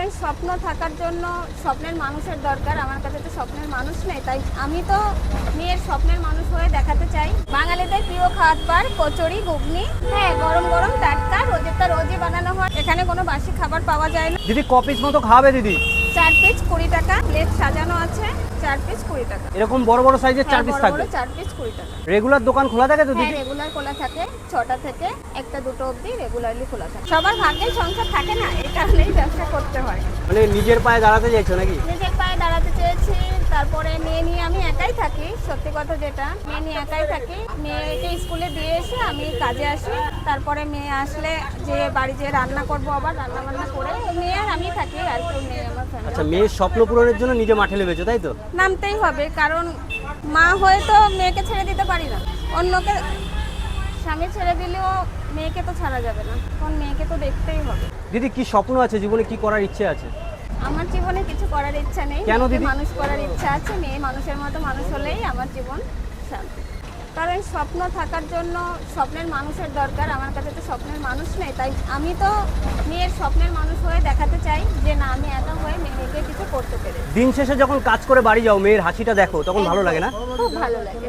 কারণ স্বপ্ন থাকার জন্য স্বপ্নের মানুষের দরকার। আমার কাছে তো স্বপ্নের মানুষ নেই, তাই আমি তো মেয়ের স্বপ্নের মানুষ হয়ে দেখাতে চাই। বাঙালিদের প্রিয় খাবার কচুরি, ঘুগনি। হ্যাঁ, গরম গরম টাটকা, রোজই বানানো হয়। এখানে কোনো বাসি খাবার পাওয়া যায় না। দিদি ক পিস মতো খাওয়াবে দিদি? 4 পিস 20 টাকা, প্লেট সাজানো আছে। 4 পিস 20 টাকা। এরকম বড় বড় সাইজের 4 পিস থাকবে? 4 পিস 20 টাকা। রেগুলার দোকান খোলা থাকে তো হ্যাঁ, দিদি? রেগুলার খোলা থাকে 6টা থেকে 1টা 2টো অবধি রেগুলারলি খোলা থাকে। সবার ভাগ্যে সংসার থাকে না, এই কারণেই ব্যবসা করতে হয়। মানে নিজের পায়ে দাঁড়াতে চাইছো নাকি? নিজের পায়ে দাঁড়াতে চেয়েছি। তারপরে মেয়ে নিয়ে আমি একাই থাকি, সত্যি কথা যেটা, মেয়ে নিয়ে একাই থাকি। মেয়েকে স্কুলে দিয়ে এসে আমি কাজে আসি। তারপরে মেয়ে আসলে যে বাড়ি যেয়ে রান্না করবো, আবার রান্না বান্না করে মেয়ে আর আমি থাকি, আর কেউ নেই আমার ফ্যামিলি। আচ্ছা, মেয়ের স্বপ্ন পূরণের জন্য নিজে মাঠে নেমেছো তাই তো? নামতেই হবে, কারণ মা হয়ে তো মেয়েকে ছেড়ে দিতে পারি না। অন্যকে স্বামী ছেড়ে দিলেও মেয়েকে তো ছাড়া যাবে না, কারণ মেয়েকে তো দেখতেই হবে। দিদি কি স্বপ্ন আছে জীবনে, কি করার ইচ্ছে আছে? আমার জীবনে কিছু করার ইচ্ছা নেই। কেন মেয়েকে দিদি? মানুষ করার ইচ্ছা আছে। মেয়ে মানুষের মতো মানুষ হলেই আমার জীবন শান্তি। কারণ স্বপ্ন থাকার জন্য স্বপ্নের মানুষের দরকার। আমার কাছে তো স্বপ্নের মানুষ নেই, তাই আমি তো মেয়ের স্বপ্নের মানুষ হয়ে দেখাতে চাই যে না, আমি একা হয়ে মেয়েকে কিছু করতে পেরেছি। দিন শেষে যখন কাজ করে বাড়ি যাও, মেয়ের হাসিটা দেখো, তখন ভালো লাগে না? খুব ভালো লাগে।